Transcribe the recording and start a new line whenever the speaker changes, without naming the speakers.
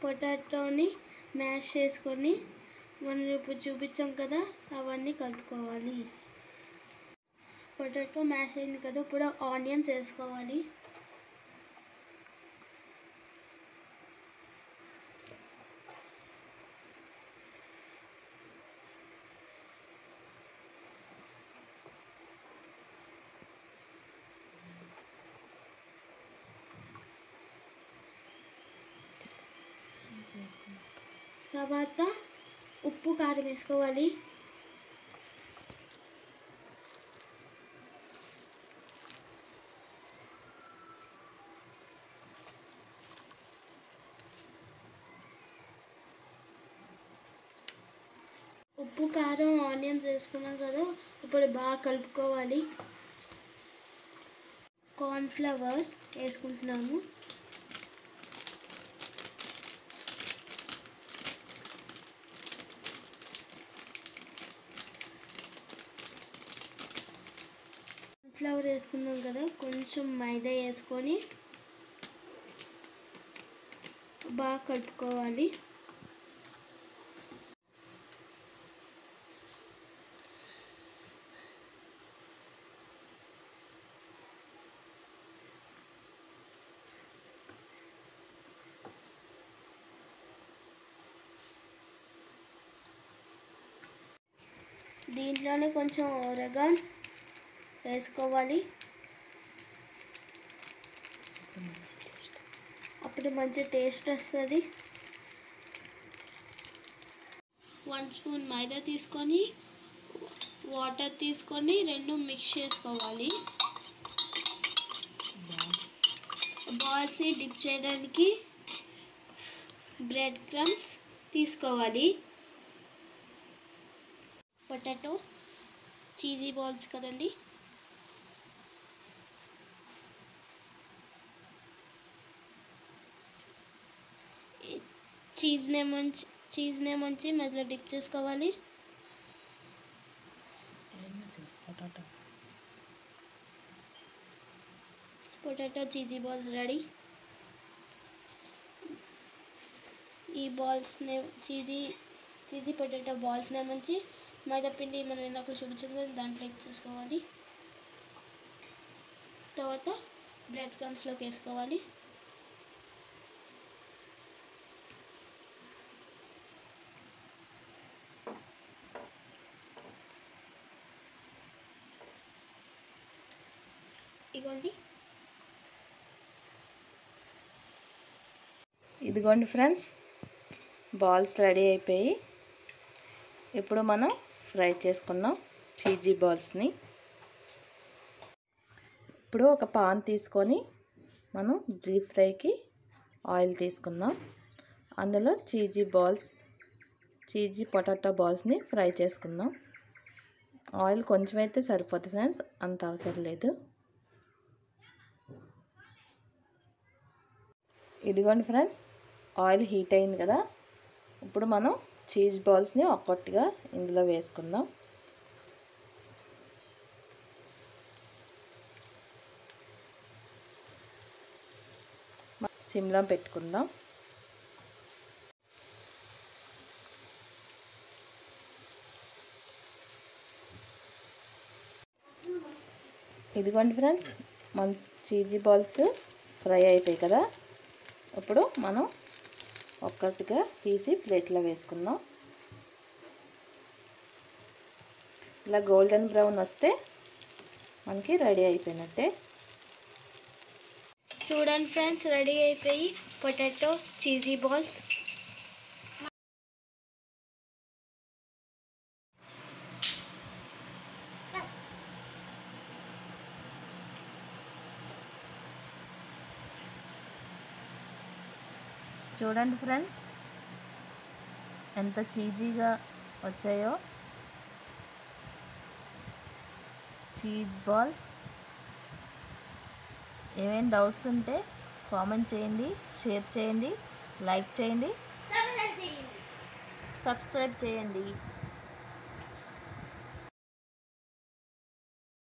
పొటాటోని mash చేసుకొని మనం ఇప్పుడు చూపించాం కదా, అవన్నీ కలుపుకోవాలి. పొటాటో మ్యాష్ అయింది కదా, ఇప్పుడు ఆనియన్స్ వేసుకోవాలి. తర్వాత ఉప్పు కారం వేసుకోవాలి. ఉప్పు కారం ఆనియన్స్ వేసుకున్నాం కదా, ఇప్పుడు బాగా కలుపుకోవాలి. కార్న్ఫ్లవర్ వేసుకుంటున్నాము. కార్న్ఫ్లవర్ వేసుకున్నాం కదా, కొంచెం మైదా వేసుకొని బాగా కలుపుకోవాలి. దీంట్లోనే కొంచెం ఓరెగాన్ వేసుకోవాలి. అప్పుడు మంచి టేస్ట్ వస్తుంది. 1 స్పూన్ మైదా తీసుకొని వాటర్ తీసుకొని రెండు మిక్స్ చేసుకోవాలి. బాల్స్ డిప్ చేయడానికి బ్రెడ్ క్రమ్స్ తీసుకోవాలి. పొటాటో చీజీ బాల్స్ కదండి, చీజ్నే ముంచి మధ్యలో డిప్ చేసుకోవాలి. Potato cheesy balls ready. ఈ బాల్స్ని చీజీ పొటాటో బాల్స్నే ముంచి మైదా పిండి మనం ఇందాక చూపించింది దాంట్లో చేసుకోవాలి. తర్వాత బ్రెడ్ క్రమ్స్లోకి వేసుకోవాలి.
ఇదిగోండి ఫ్రెండ్స్, బాల్స్ రెడీ అయిపోయి ఇప్పుడు మనం ఫ్రై చేసుకుందాం చీజీ బాల్స్ని. ఇప్పుడు ఒక పాన్ తీసుకొని మనం డీప్ ఫ్రైకి ఆయిల్ తీసుకుందాం. అందులో చీజీ పొటాటో బాల్స్ని ఫ్రై చేసుకుందాం. ఆయిల్ కొంచెం అయితే సరిపోతుంది ఫ్రెండ్స్, అంత అవసరం లేదు. ఇదిగోండి ఫ్రెండ్స్, ఆయిల్ హీట్ అయింది కదా, ఇప్పుడు మనం చీజ్ బాల్స్ని ఒక్కొక్కటిగా ఇందులో వేసుకుందాం. సిమ్లో పెట్టుకుందాం. ఇదిగోండి ఫ్రెండ్స్, మన చీజీ బాల్స్ ఫ్రై అయిపోయాయి కదా, ఇప్పుడు మనం ఒక్కటిగా తీసి ప్లేట్లో వేసుకుందాం. ఇలా గోల్డెన్ బ్రౌన్ వస్తే మనకి రెడీ అయిపోయినట్టే.
చూడండి ఫ్రెండ్స్, రెడీ అయిపోయి పొటాటో చీజీ బాల్స్.
చూడండి ఫ్రెండ్స్, ఎంత చీజీగా వచ్చాయో చీజ్ బాల్స్. ఏమైనా డౌట్స్ ఉంటే కామెంట్ చేయండి, షేర్ చేయండి, లైక్ చేయండి, సబ్స్క్రైబ్ చేయండి.